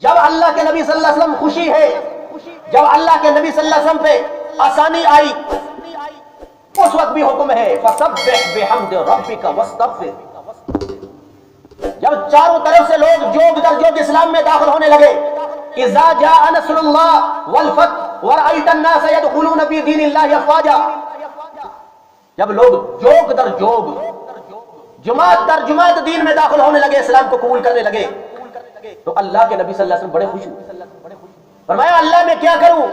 جب اللہ کے نبی صلی اللہ علیہ وسلم خوشی ہے، جب اللہ کے نبی صلی اللہ علیہ وسلم پہ آسانی آئی، اس وقت بھی حکم ہے فسبح بحمد ربک واستغفر۔ جب چاروں طرف سے لوگ جوگ در جوگ اسلام میں داخل ہونے لگے، اذا جاء نصر اللہ والفتح ورأیت الناس يدخلون فی دین اللہ افواجا، جب لوگ جوگ در جوگ، جماعت در جماعت دین میں داخل ہونے لگے، اسلام کو قبول کرنے لگے، تو اللہ کے نبی صلی اللہ علیہ وسلم بڑے خوش ہوئے۔ فرمایا اللہ میں کیا کروں؟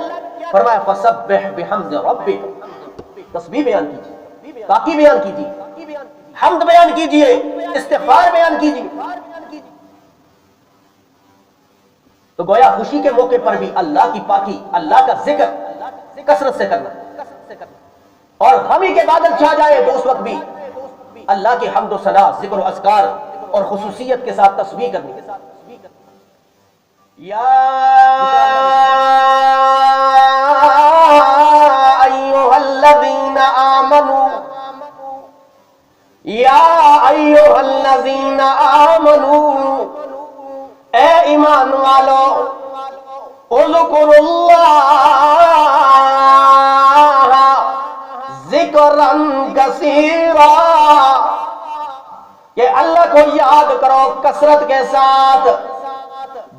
فرمایا فسبح بحمد ربک، تسبیح بیان کیجیے، پاکی بیان کیجیے، حمد بیان کیجیے، استغفار بیان کیجیے۔ تو گویا خوشی کے موقع پر بھی اللہ کی پاکی، اللہ کا ذکر کثرت سے کرنا، اور غمی کے بادل چھا جائے تو اس وقت بھی اللہ کی حمد و ثنا، ذکر و اذکار اور خصوصیت کے ساتھ تسبیح کرنی۔ یا ایھا الذین آمنوا، یا ایھا الذین آمنوا، اے ایمان والو، اذکروا اللہ ذکرا کثیرا، کہ اللہ کو یاد کرو کثرت کے ساتھ،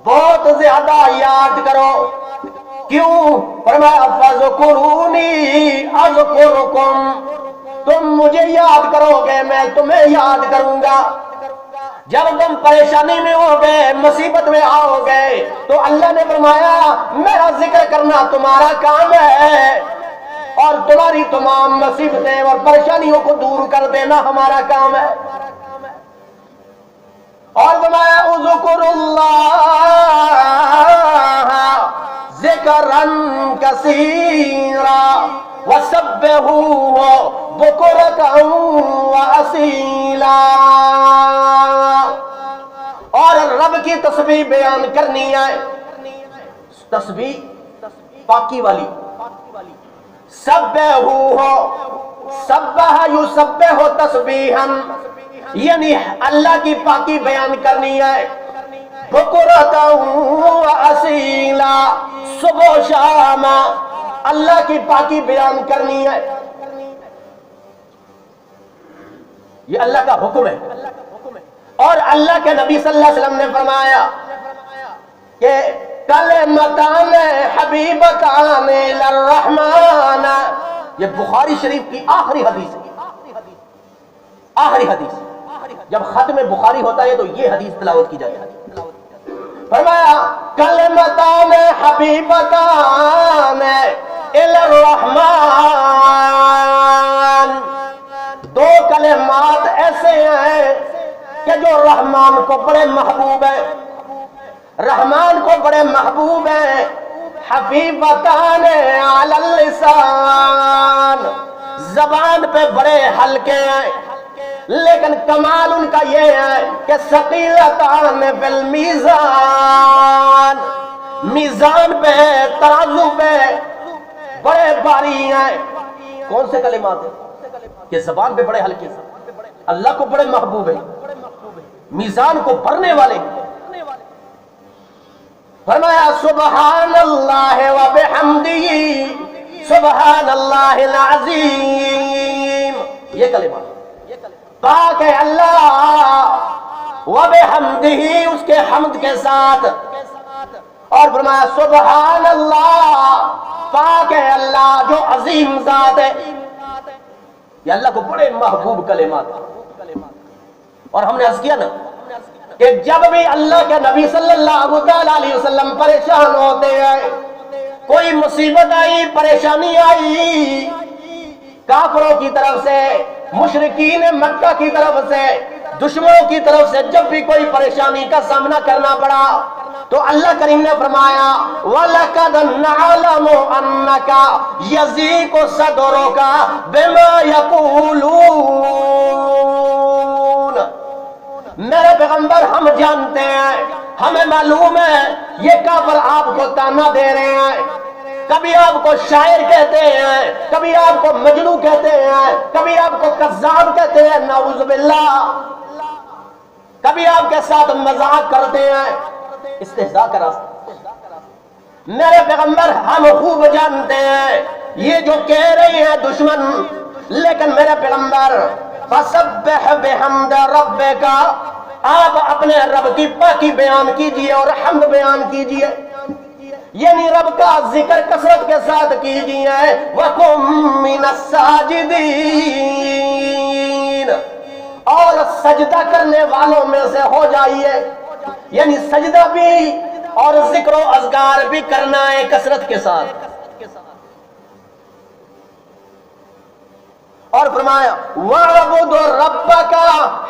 بہت زیادہ یاد کرو۔ کیوں؟ فرمایا فذکرونی اذکرکم، تم مجھے یاد کرو گے میں تمہیں یاد کروں گا۔ جب تم پریشانی میں ہوگے، مصیبت میں آؤ گے، تو اللہ نے فرمایا میرا ذکر کرنا تمہارا کام ہے، اور تمہاری تمام مصیبتیں اور پریشانیوں کو دور کر دینا ہمارا کام ہے۔ اور فرمایا اذکروا اللہ ذکرا کثیرا وسبحوہ بکرۃ واصیلا، اور رب کی تسبیح بیان کرنی ہے، تسبیح پاکی والی۔ سبحوہ، سبح یسبح تسبیحا، یعنی اللہ کی پاکی بیان کرنی ہے، بکرۃ واصیلا، صبح و شام اللہ کی پاکی بیان کرنی ہے۔ یہ اللہ کا حکم ہے، اور اللہ کے نبی صلی اللہ علیہ وسلم نے فرمایا کہ کلمتان حبیبتان للرحمن، یہ بخاری شریف کی آخری حدیث ہے، آخری حدیث۔ جب ختم بخاری ہوتا ہے تو یہ حدیث تلاوت کی جاتی ہے۔ فرمایا کلمتان حبیبتان الی الرحمن، دو کلمات ایسے ہیں کہ جو رحمان کو بڑے محبوب ہیں، رحمان کو بڑے محبوب ہیں، حبیبتان علی اللسان، زبان پہ بڑے ہلکے ہیں، لیکن کمال ان کا یہ ہے کہ ثقیلتان فی المیزان، میزان پہ، ترازو پہ بڑے بھاری ہیں۔ کون سے کلمات ہیں کہ زبان پہ بڑے ہلکے ہیں، اللہ کو بڑے محبوب ہیں، میزان کو بھرنے والے۔ فرمایا سبحان اللہ وبحمدہ سبحان اللہ العظیم، یہ کلمات پاک ہے اللہ، وبحمدہ، اس کے حمد کے ساتھ، اور فرمایا سبحان اللہ، پاک ہے اللہ جو عظیم ذات ہے۔ یہ اللہ کو بڑے محبوب کلمات۔ اور ہم نے عرض کیا نا کہ جب بھی اللہ کے نبی صلی اللہ علیہ وسلم پریشان ہوتے ہیں، کوئی مصیبت آئی، پریشانی آئی، کافروں کی طرف سے، مشرکین مکہ کی طرف سے، دشمنوں کی طرف سے جب بھی کوئی پریشانی کا سامنا کرنا پڑا، تو اللہ کریم نے فرمایا وَلَقَدْ نَعْلَمُ أَنَّكَ يَضِيقُ صَدْرُكَ بِمَا يَقُولُونَ، میرے پیغمبر ہم جانتے ہیں، ہمیں معلوم ہے یہ کافر آپ کو تانا دے رہے ہیں، کبھی آپ کو شاعر کہتے ہیں، کبھی آپ کو مجنو کہتے ہیں، کبھی آپ کو کذاب کہتے ہیں، نعوذ باللہ، کبھی آپ کے ساتھ مذاق کرتے ہیں، استہزاء کا راستہ۔ میرے پیغمبر ہم خوب جانتے ہیں یہ جو کہہ رہے ہیں دشمن، لیکن میرے پیغمبر فسبح بحمد ربک، آپ اپنے رب کی پاکی بیان کیجئے اور حمد بیان کیجئے، یعنی رب کا ذکر کثرت کے ساتھ کیجئے۔ وَقُم مِّنَ السَّاجِدِينَ، اور سجدہ کرنے والوں میں سے ہو جائیے، یعنی سجدہ بھی اور ذکر و اذکار بھی کرنا ہے کثرت کے ساتھ۔ اور فرمایا وَاعْبُدْ رَبَّكَ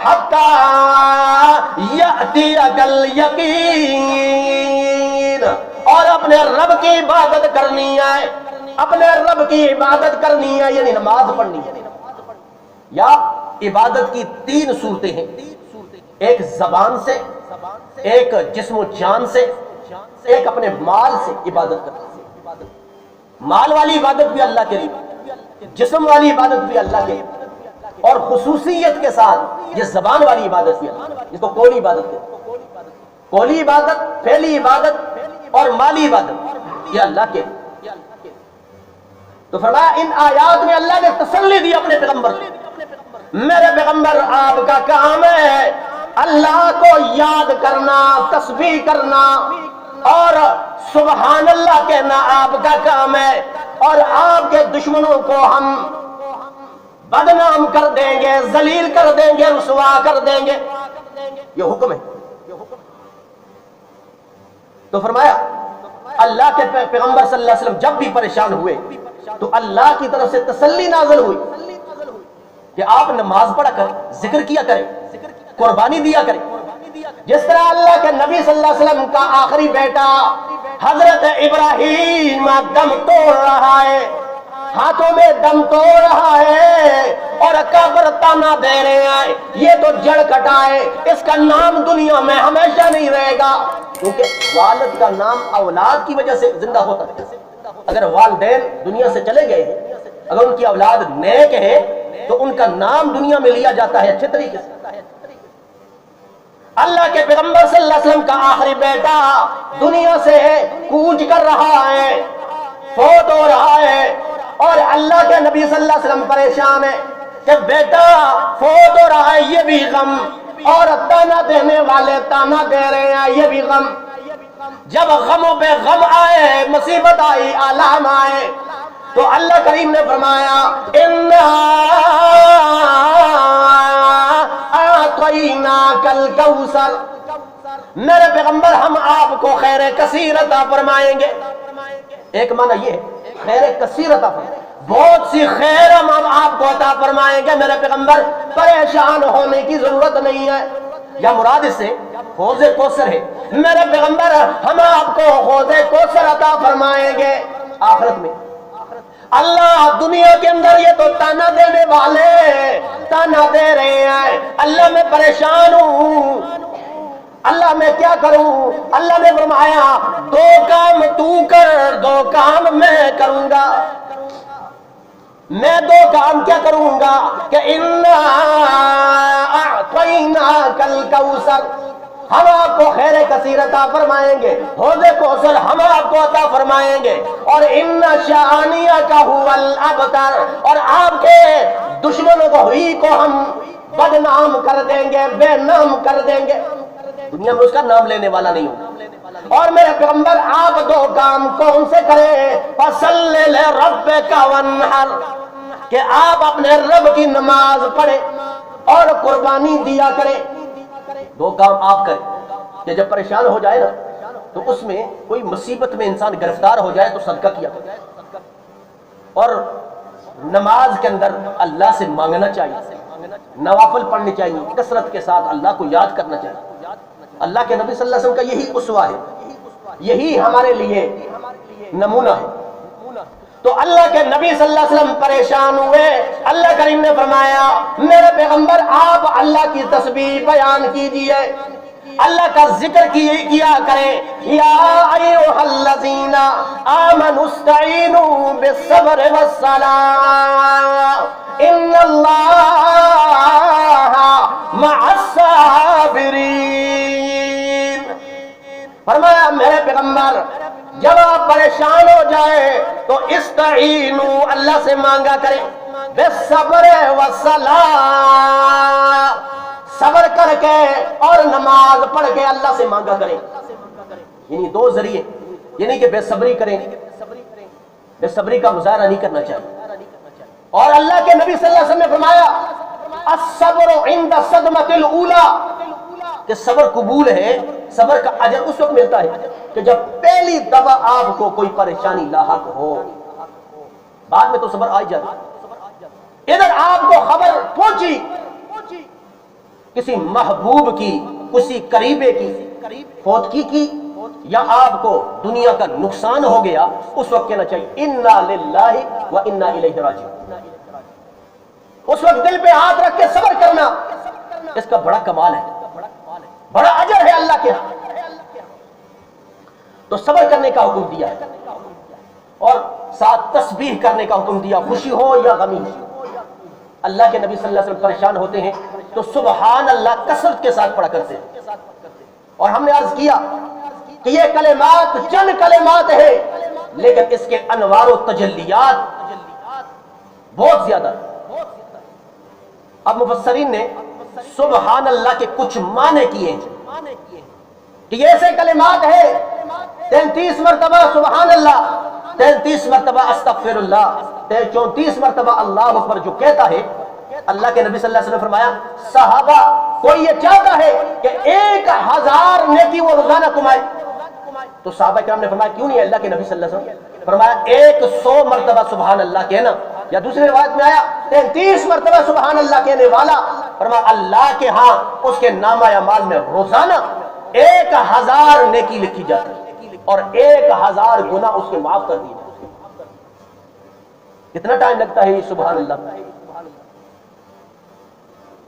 حَتَّى يَأْتِيَكَ الْيَقِينُ، اور اپنے رب کی عبادت کرنی ہے، اپنے رب کی عبادت کرنی ہے، یعنی نماز پڑھنی ہے۔ یا عبادت کی تین صورتیں ہیں، ایک زبان سے، ایک جسم و جان سے، ایک اپنے مال سے عبادت کرنا۔ مال والی عبادت بھی اللہ کے لیے، جسم والی عبادت بھی اللہ کے لیے، اور خصوصیت کے ساتھ یہ زبان والی عبادت بھی اللہ، جس کو قولی عبادت کہتے ہیں۔ قولی عبادت، فعلی عبادت اور مالی عبادت یہ اللہ کے لیے۔ تو فرمایا ان آیات میں اللہ نے تسلی دی اپنے پیغمبر کو، میرے پیغمبر آپ کا کام ہے اللہ کو یاد کرنا، تسبیح کرنا اور سبحان اللہ کہنا آپ کا کام ہے، اور آپ کے دشمنوں کو ہم بدنام کر دیں گے، ذلیل کر دیں گے، رسوا کر دیں گے، یہ حکم ہے۔ تو فرمایا اللہ کے پیغمبر صلی اللہ علیہ وسلم جب بھی پریشان ہوئے تو اللہ کی طرف سے تسلی نازل ہوئی کہ آپ نماز پڑھا کریں، ذکر کیا کریں، قربانی دیا کریں۔ جس طرح اللہ کے نبی صلی اللہ علیہ وسلم کا آخری بیٹا حضرت ابراہیم دم توڑ رہا ہے، ہاتھوں میں دم توڑ رہا ہے اور کافر تانا دے رہے ہیں یہ تو جڑ کٹائے، اس کا نام دنیا میں ہمیشہ نہیں رہے گا، کیونکہ والد کا نام اولاد کی وجہ سے زندہ ہوتا ہے۔ اگر والدین دنیا سے چلے گئے ہیں، اگر ان کی اولاد نیک ہے تو ان کا نام دنیا میں لیا جاتا ہے اچھے طریقے سے۔ اللہ کے پیغمبر صلی اللہ علیہ وسلم کا آخری بیٹا دنیا سے کوچ کر رہا ہے، فوت ہو رہا ہے، اور اللہ کے نبی صلی اللہ علیہ وسلم پریشان ہے کہ بیٹا فوت ہو رہا ہے، یہ بھی غم، اور تانا دینے والے تانا دے رہے ہیں، یہ بھی غم۔ جب غموں پہ غم آئے، مصیبت آئی، آلام آئے، تو اللہ کریم نے فرمایا اِنَّا أَعْطَيْنَاكَ الْكَوْثَرَ، میرے پیغمبر ہم آپ کو خیر کثیر عطا فرمائیں گے۔ ایک معنی یہ ہے خیر کثیر عطا فرمائیں گے، بہت سی خیر ہم آپ کو عطا فرمائیں گے میرے پیغمبر، پریشان ہونے کی ضرورت نہیں ہے۔ یا مراد اس سے حوض کوثر ہے، میرے پیغمبر ہم آپ کو حوض کوثر عطا فرمائیں گے آخرت میں۔ اللہ دنیا کے اندر یہ تو تانا دینے والے تانا دے رہے ہیں، اللہ میں پریشان ہوں، اللہ میں کیا کروں؟ اللہ نے فرمایا دو کام تو کر، دو کام میں کروں گا۔ میں دو کام کیا کروں گا کہ اِنَّا أَعْطَيْنَاكَ الْكَوْثَرَ، ہم آپ کو خیر کثیر عطا فرمائیں گے، حوض کوثر ہم آپ کو عطا فرمائیں گے، اور اِنَّ شَانِئَكَ هُوَ الْأَبْتَرُ، اور آپ کے دشمنوں کو ہی کو ہم بدنام کر دیں گے، بے نام کر دیں گے، دنیا میں اس کا نام لینے والا نہیں ہوگا۔ اور میرے پیغمبر آپ دو کام کون سے کریں؟ فَصَلِّ لِرَبِّكَ وَانْحَرْ، کہ آپ اپنے رب کی نماز پڑھیں اور قربانی دیا کریں۔ دو کام آپ کریں کہ جب پریشان ہو جائے نا تو اس میں کوئی مصیبت میں انسان گرفتار ہو جائے تو صدقہ کیا کرے، اور نماز کے اندر اللہ سے مانگنا چاہیے، نوافل پڑھنی چاہیے، کثرت کے ساتھ اللہ کو یاد کرنا چاہیے۔ اللہ کے نبی صلی اللہ علیہ وسلم کا یہی اسوہ ہے، یہی ہمارے لیے نمونہ ہے۔ تو اللہ کے نبی صلی اللہ علیہ وسلم پریشان ہوئے، اللہ کریم نے فرمایا میرے پیغمبر آپ اللہ کی تسبیح بیان کیجئے، اللہ کا ذکر کیا کریں۔ یا ایھا الذین آمنوا استعینوا بالصبر والصلاۃ ان اللہ مع الصابرین۔ فرمایا میرے پیغمبر جب آپ پریشان ہو جائے تو استعینوا اللہ سے مانگا کریں بالصبر والصلاۃ، صبر کر کے اور نماز پڑھ کے اللہ سے مانگا کریں. یعنی دو ذریعے، یعنی کہ بے صبری کریں، بے صبری کا مظاہرہ نہیں کرنا چاہیے. اور اللہ کے نبی صلی اللہ علیہ وسلم نے فرمایا الصبر عند الصدمۃ الاولی، کہ صبر قبول ہے، صبر کا اجر اس وقت ملتا ہے کہ جب پہلی دفعہ آپ کو کوئی پریشانی لاحق ہو، بعد میں تو صبر آ جاتا. ادھر آپ کو خبر پہنچی کسی محبوب کی، کسی قریبے کی فوتگی کی، یا آپ کو دنیا کا نقصان ہو گیا، اس وقت کہنا چاہیے انا للہ و انا الیہ راجعون. اس وقت دل پہ ہاتھ رکھ کے صبر کرنا، اس کا بڑا کمال ہے، بڑا اجر ہے اللہ کے ہاں. تو صبر کرنے کا حکم دیا ہے اور ساتھ تسبیح کرنے کا حکم دیا، خوشی ہو یا غمی ہو. اللہ کے نبی صلی اللہ علیہ وسلم پریشان ہوتے ہیں تو سبحان اللہ کثرت کے ساتھ پڑھا کرتے ہیں. اور ہم نے عرض کیا کہ یہ کلمات چند کلمات ہے، لیکن اس کے انوار و تجلیات بہت زیادہ. اب مفسرین نے سبحان اللہ کے کچھ معنی کیے ہیں کہ یہ ایسے کلمات ہیں 33 مرتبہ سبحان اللہ، 33 مرتبہ استغفر اللہ، 34 مرتبہ اللہ اکبر جو کہتا ہے. اللہ کے نبی صلی اللہ علیہ وسلم فرمایا صحابہ کوئی یہ چاہتا ہے کہ 1000 نیکی وہ روزانہ کمائے، تو صحابہ کرام نے فرمایا کیوں نہیں؟ اللہ کے نبی صلی اللہ علیہ وسلم فرمایا 100 مرتبہ سبحان اللہ کہنا، یا دوسری روایت میں آیا 33 مرتبہ سبحان اللہ کہنے والا فرمایا اللہ کے ہاں اس کے نامہ اعمال میں روزانہ 1000 نیکی لکھی جاتی ہے اور 1000 گناہ اس کے معاف کر دیے جاتے ہیں. کتنا ٹائم لگتا ہے یہ سبحان اللہ؟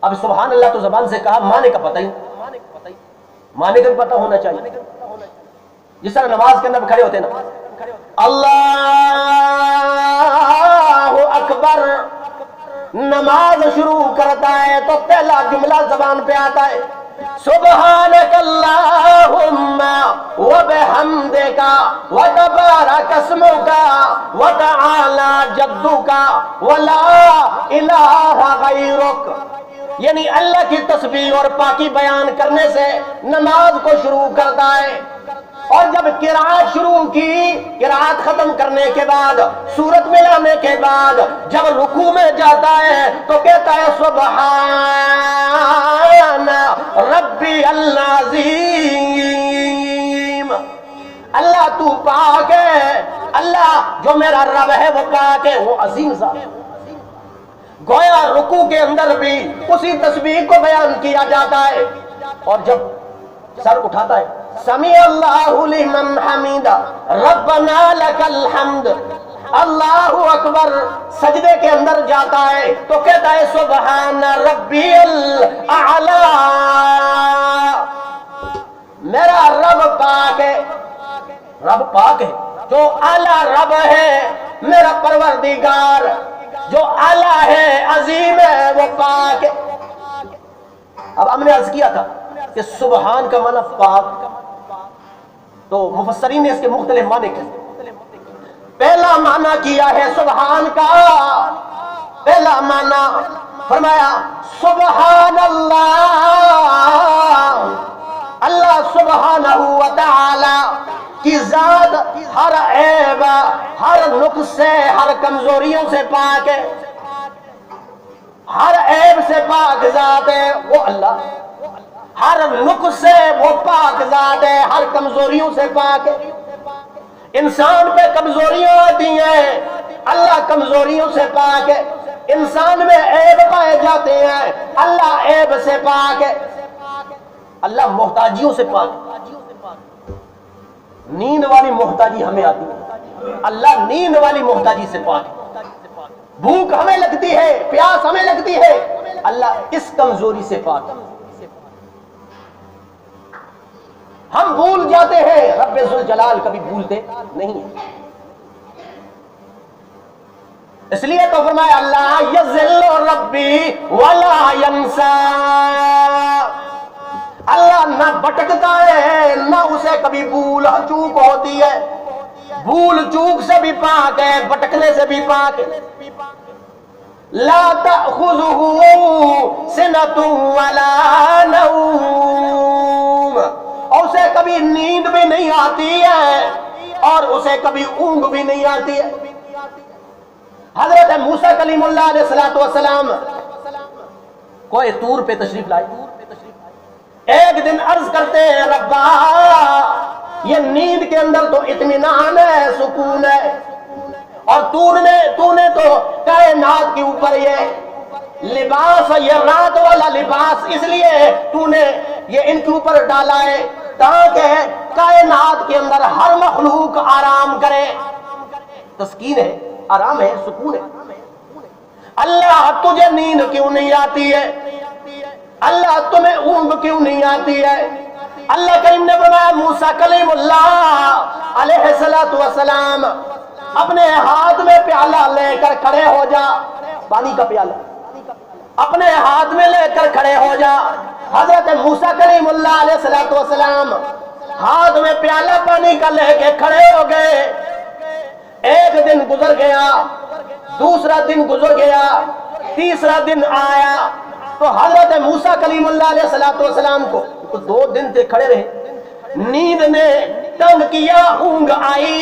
اب سبحان اللہ تو زبان سے کہا، معنی کا پتہ ہی، معنی کا بھی پتہ ہونا چاہیے. جس طرح نماز کے اندر کھڑے ہوتے ہیں نا، اللہ اکبر نماز شروع کرتا ہے تو پہلا جملہ زبان پہ آتا ہے سبحانک اللہم وبحمدک وتبارک اسمک وتعالی جدک ولا الہ غیرک. یعنی اللہ کی تسبیح اور پاکی بیان کرنے سے نماز کو شروع کرتا ہے. اور جب قرات شروع کی، قرات ختم کرنے کے بعد، سورت ملانے کے بعد جب رکوع میں جاتا ہے تو کہتا ہے سبحان ربی العظیم، اللہ تو پاک ہے، اللہ جو میرا رب ہے وہ پاک ہے، وہ عظیم ذات ہے. گویا رکوع کے اندر بھی اسی تسبیح کو بیان کیا جاتا ہے. اور جب سر اٹھاتا ہے سمیع اللہ لمن حمیدہ ربنا لک الحمد، اللہ اکبر سجدے کے اندر جاتا ہے تو کہتا ہے سبحان ربی الاعلی، میرا رب پاک ہے، رب پاک ہے جو اعلی رب ہے، میرا پروردگار جو اعلی ہے، عظیم ہے، وہ پاک ہے. اب ہم نے عرض کیا تھا کہ سبحان کا معنی پاک، تو مفسرین نے اس کے مختلف معنی کیے. پہلا معنی کیا ہے سبحان کا، پہلا معنی فرمایا سبحان اللہ، اللہ سبحانہ و تعالی کی ذات ہر عیب، ہر نقص سے، ہر کمزوریوں سے پاک ہے، ہر عیب سے پاک ذات ہے وہ اللہ، ہر نقص سے وہ پاک ذات ہے، ہر کمزوریوں سے پاک ہے. انسان پہ کمزوریاں آتی ہیں، اللہ کمزوریوں سے پاک ہے. انسان میں عیب پائے جاتے ہیں، اللہ عیب سے پاک ہے. اللہ محتاجیوں سے پاک ہے. نیند والی محتاجی ہمیں آتی ہے، اللہ نیند والی محتاجی سے پاک ہے. بھوک ہمیں لگتی ہے، پیاس ہمیں لگتی ہے، اللہ اس کمزوری سے پاک ہے. ہم بھول جاتے ہیں، رب ذوالجلال کبھی بھولتے نہیں ہیں. اس لیے تو فرمایا اللہ یذل ربی ولا ینسا، اللہ نہ بھٹکتا ہے نہ اسے کبھی بھول چوک ہوتی ہے، بھول چوک سے بھی پاک ہے، بھٹکنے سے بھی پاک ہے۔ لا تأخذه سنة ولا نوم، اور اسے کبھی نیند بھی نہیں آتی ہے اور اسے کبھی اونگ بھی نہیں آتی ہے۔ حضرت موسیٰ کلیم اللہ علیہ السلام کوہ طور پہ تشریف لائے، ایک دن عرض کرتے ہیں ربا یہ نیند کے اندر تو اطمینان ہے، سکون ہے، اور تو نے تو کائنات کے اوپر یہ لباس، یہ رات والا لباس اس لیے تو نے یہ ان کے اوپر ڈالا ہے تاکہ کائنات کے اندر ہر مخلوق آرام کرے۔ تسکین ہے، آرام ہے، سکون ہے۔ اللہ تجھے نیند کیوں نہیں آتی ہے؟ اللہ تمہیں اونگ کیوں نہیں آتی ہے؟ اللہ کریم نے فرمایا موسیٰ کلیم اللہ علیہ السلام اپنے ہاتھ میں پیالہ لے کر کھڑے ہو جا، پانی کا پیالہ اپنے ہاتھ میں لے کر کھڑے ہو جا۔ حضرت موسیٰ کلیم اللہ علیہ السلام ہاتھ میں پیالہ پانی کا لے کے کھڑے ہو گئے۔ ایک دن گزر گیا، دوسرا دن گزر گیا، تیسرا دن آیا تو حضرت موسیٰ کلیم اللہ علیہ السلام کو 2 دن سے کھڑے رہے، نیند نے تنگ کیا، اونگ آئی،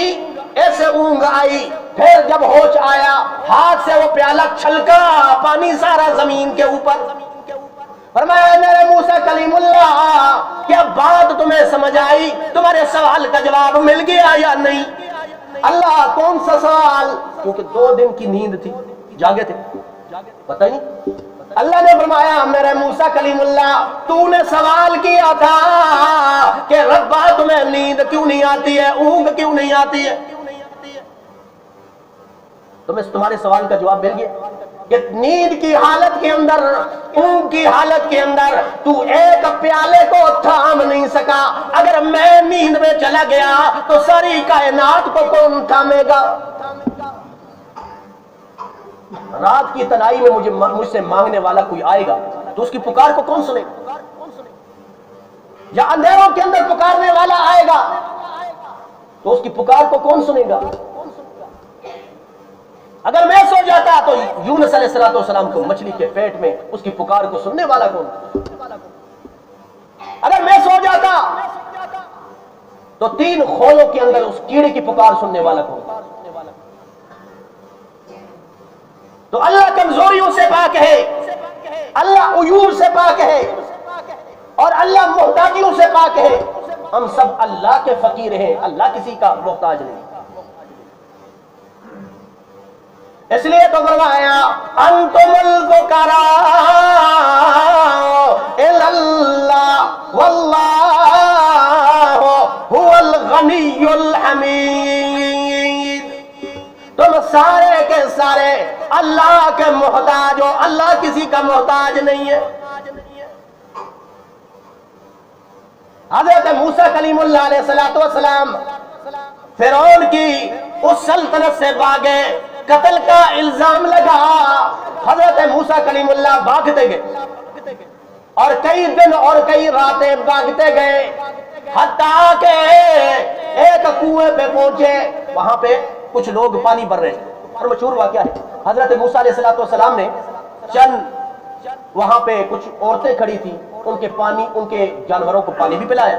ایسے اونگ آئی، پھر جب ہوش آیا ہاتھ سے وہ پیالہ چھلکا، پانی سارا زمین کے اوپر۔ فرمایا میرے موسیٰ کلیم اللہ کیا بات تمہیں سمجھ آئی؟ تمہارے سوال کا جواب مل گیا یا نہیں؟ اللہ کون سا سوال؟ کیونکہ 2 دن کی نیند تھی، جاگے تھے، پتہ ہی نہیں۔ اللہ نے فرمایا میرے موسیٰ کلیم اللہ تو نے سوال کیا تھا کہ ربا تمہیں نیند کیوں نہیں آتی ہے، اونگ کیوں نہیں آتی ہے؟ تمہارے سوال کا جواب مل گیا کہ نیند کی حالت کے اندر، اونگ کی حالت کے اندر تو ایک پیالے کو تھام نہیں سکا، اگر میں نیند میں چلا گیا تو ساری کائنات کو کون تھامے گا؟ رات کی تنہائی میں مجھ سے مانگنے والا کوئی آئے گا تو اس کی پکار کو کون سنے گا؟ یا اندھیروں کے اندر پکارنے والا آئے گا تو اس کی پکار کو کون سنے گا؟ اگر میں سو جاتا تو یونس علیہ السلام کو مچھلی کے پیٹ میں اس کی پکار کو سننے والا کون؟ اگر میں سو جاتا تو 3 خولوں کے اندر اس کیڑے کی پکار سننے والا کون؟ تو اللہ کمزوریوں سے پاک ہے، اللہ عیوب سے پاک ہے، اور اللہ محتاجیوں سے پاک ہے۔ ہم سب اللہ کے فقیر ہیں، اللہ کسی کا محتاج نہیں۔ اس لیے تو فرمایا انتم الفقراء الی اللہ واللہ هو الغنی الحمید، تم سارے کے سارے اللہ کے محتاج ہو، اللہ کسی کا محتاج نہیں ہے۔ حضرت موسیٰ کلیم اللہ علیہ السلام فرعون کی اس سلطنت سے بھاگے، قتل کا الزام لگا، حضرت موسیٰ کلیم اللہ بھاگتے گئے اور کئی دن اور کئی راتیں بھاگتے گئے، حتیٰ کہ ایک کنویں پہ پہنچے، وہاں پہ کچھ لوگ پانی بھر رہے ہیں، اور مشہور واقعہ ہے حضرت موسیٰ علیہ السلام نے چند وہاں پہ کچھ عورتیں کھڑی تھیں، ان کے جانوروں کو پانی بھی پلایا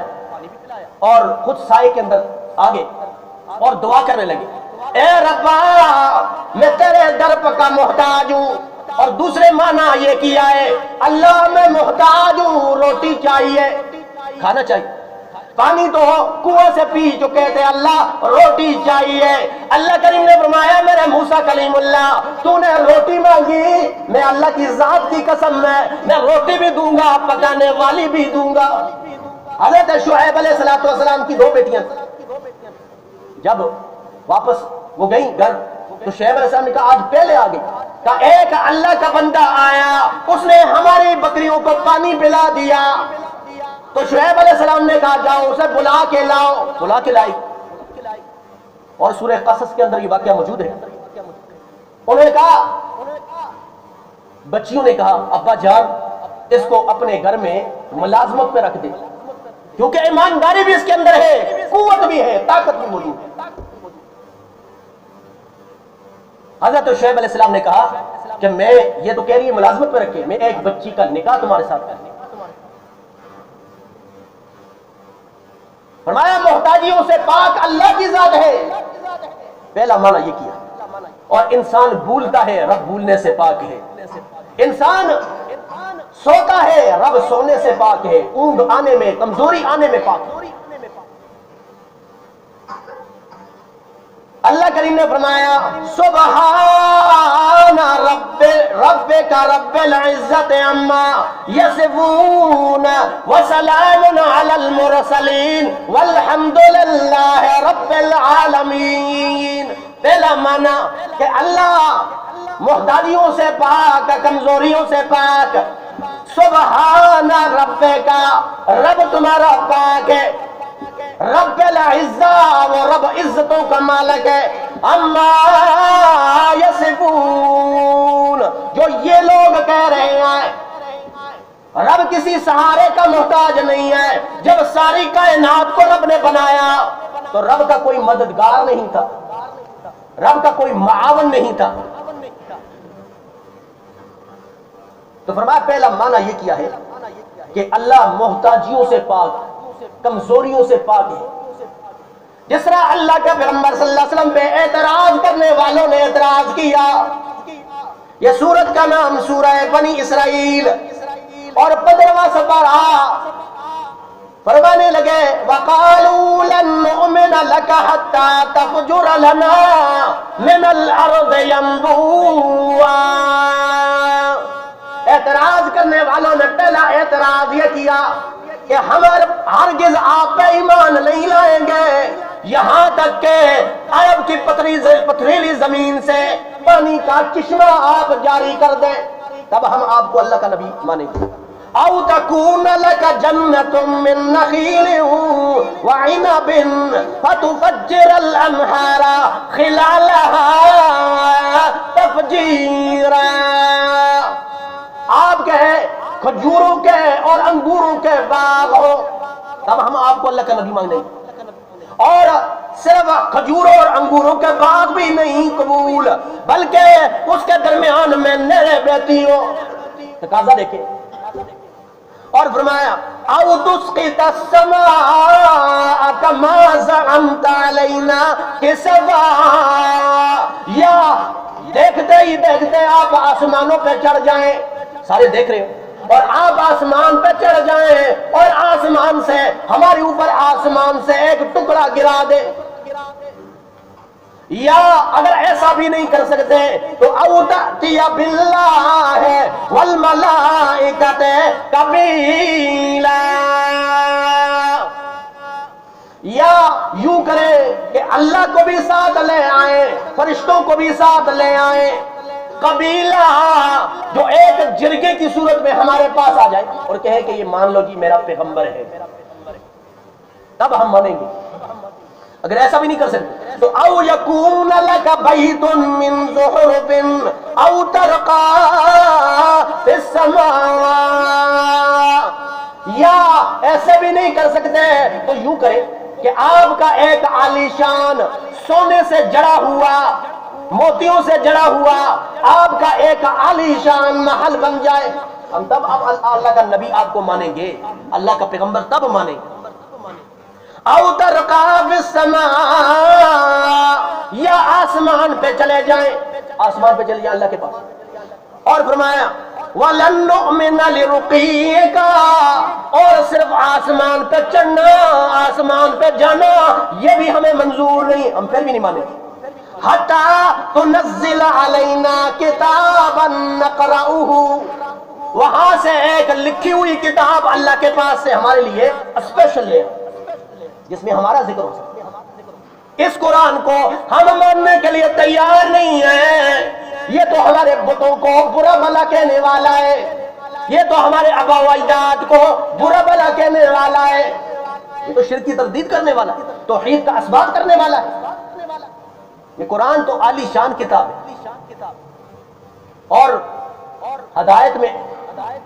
اور خود سائے کے اندر آگے اور دعا کرنے لگے، اے ربا میں تیرے در کا محتاج ہوں، اور دوسرے معنی یہ کیا ہے اللہ میں محتاج ہوں، روٹی چاہیے، کھانا چاہیے، پانی تو کنویں سے پی چکے تھے، اللہ روٹی چاہیے۔ اللہ کریم نے فرمایا میرے موسیٰ کلیم اللہ تو نے روٹی مانگی، میں اللہ کی ذات کی قسم میں روٹی بھی دوں گا، پکانے والی بھی دوں گا۔ حضرت شعیب علیہ السلام کی 2 بیٹیاں، جب واپس وہ گئی گھر تو شعیب علیہ السلام نے کہا آج پہلے آ گئی، کہا ایک اللہ کا بندہ آیا، اس نے ہماری بکریوں کو پانی پلا دیا، تو شعیب علیہ السلام نے کہا جاؤ اسے بلا کے لاؤ، بلا کے لائی، اور سورہ قصص کے اندر یہ واقعہ موجود ہے۔ انہوں نے کہا، بچیوں نے کہا ابا جان اس کو اپنے گھر میں ملازمت پہ رکھ دے، کیونکہ ایمانداری بھی اس کے اندر ہے، قوت بھی ہے، طاقت بھی موجود ہے۔ حضرت شعیب علیہ السلام نے کہا کہ میں، یہ تو کہہ رہی ہے ملازمت پہ رکھے، میں ایک بچی کا نکاح تمہارے ساتھ کروں۔ فرمایا محتاجیوں سے پاک اللہ کی ذات ہے، پہلا معنی یہ کیا۔ اور انسان بھولتا ہے، رب بھولنے سے پاک ہے۔ انسان سوتا ہے، رب سونے سے پاک ہے، اونگ آنے میں، کمزوری آنے میں پاک ہے۔ اللہ کریم نے فرمایا سبحان ربک رب العزت عما یصفون وسلام علی المرسلین والحمد للہ رب العالمین۔ پہلا معنی کہ اللہ محتاجیوں سے پاک، کمزوریوں سے پاک۔ سبحان ربک، رب تمہارا پاک ہے، رب العزہ، وہ رب عزتوں کا مالک ہے، اما یصفون، جو یہ لوگ کہہ رہے ہیں رب کسی سہارے کا محتاج نہیں ہے۔ جب ساری کائنات کو رب نے بنایا تو رب کا کوئی مددگار نہیں تھا، رب کا کوئی معاون نہیں تھا۔ تو فرمایا پہلا معنی یہ کیا ہے کہ اللہ محتاجیوں سے پاک، کمزوریوں سے پاک ہے۔ جس طرح اللہ کے پیغمبر صلی اللہ علیہ وسلم پہ اعتراض کرنے والوں نے اعتراض کیا، یہ سورت کا نام سورہ بنی اسرائیل، اور 15واں سپارہ فرمانے لگے وَقَالُوا لَن نُؤْمِنَ لَكَ حَتَّى تَفْجُرَ لَنَا مِنَ الْأَرْضِ يَنبُوعًا۔ اعتراض کرنے والوں نے پہلا اعتراض یہ کیا کہ ہم ہرگز آپ پہ ایمان نہیں لائیں گے یہاں تک کہ عرب کی پتھریلی زمین سے پانی کا چشمہ آپ جاری کر دیں، تب ہم آپ کو اللہ کا نبی مانیں گے۔ او تکون لک جنت من نخیل وعنب فتفجر الانہار خلالها تفجیرا۔ آپ کے کھجوروں کے اور انگوروں کے باغ ہو، تب ہم آپ کو اللہ کا نبی مانیں گے۔ اور صرف کھجوروں اور انگوروں کے باغ بھی نہیں قبول، بلکہ اس کے درمیان میں نہریں بہتی ہو۔ تقاضا دیکھیں، اور فرمایا او تسقط السماء كما زعمت علينا كسفا، یا دیکھتے ہی دیکھتے آپ آسمانوں پہ چڑھ جائیں، سارے دیکھ رہے ہو، اور آپ آسمان پہ چڑھ جائیں اور آسمان سے، ہمارے اوپر آسمان سے ایک ٹکڑا گرا دے، یا اگر ایسا بھی نہیں کر سکتے تو او تأتی باللہ والملائکۃ قبیلا، یا یوں کرے کہ اللہ کو بھی ساتھ لے آئیں، فرشتوں کو بھی ساتھ لے آئیں، قبیلہ جو ایک جرگے کی صورت میں ہمارے پاس آ جائے اور کہے کہ یہ مان لو جی میرا پیغمبر ہے، تب ہم مانیں گے۔ اگر ایسا بھی نہیں کر سکتے تو او یکون لک بیت من زخرف او ترقی فی السماء، یا ایسے بھی نہیں کر سکتے تو یوں کرے کہ آپ کا ایک عالیشان سونے سے جڑا ہوا، موتیوں سے جڑا ہوا آپ کا ایک عالیشان محل بن جائے، ہم تب اللہ کا نبی آپ کو مانیں گے، اللہ کا پیغمبر تب مانیں گے۔ او ترقی فی السماء، یا آسمان پہ چلے جائیں، آسمان پہ چلے جائیں اللہ کے پاس۔ اور فرمایا وَلَن نُؤْمِنَ لِرُقِيِّكَ، اور صرف آسمان پہ چڑھنا، آسمان پہ جانا یہ بھی ہمیں منظور نہیں، ہم پھر بھی نہیں مانیں گے۔ حَتَّى تُنَزِّلَ عَلَيْنَا كِتَابًا نَقْرَؤُهُ، وہاں سے ایک لکھی ہوئی کتاب اللہ کے پاس سے ہمارے لیے اسپیشل لے جس میں ہمارا ذکر ہو سکے۔ اس قرآن کو ہم ماننے کے لیے تیار نہیں ہیں، یہ تو ہمارے بتوں کو برا بھلا کہنے والا ہے، یہ تو ہمارے آبا و اجداد کو برا بھلا کہنے والا ہے، یہ تو شرک کی تردید کرنے والا ہے، توحید کا اثبات کرنے والا ہے۔ یہ قرآن تو عالی شان کتاب ہے، اور ہدایت میں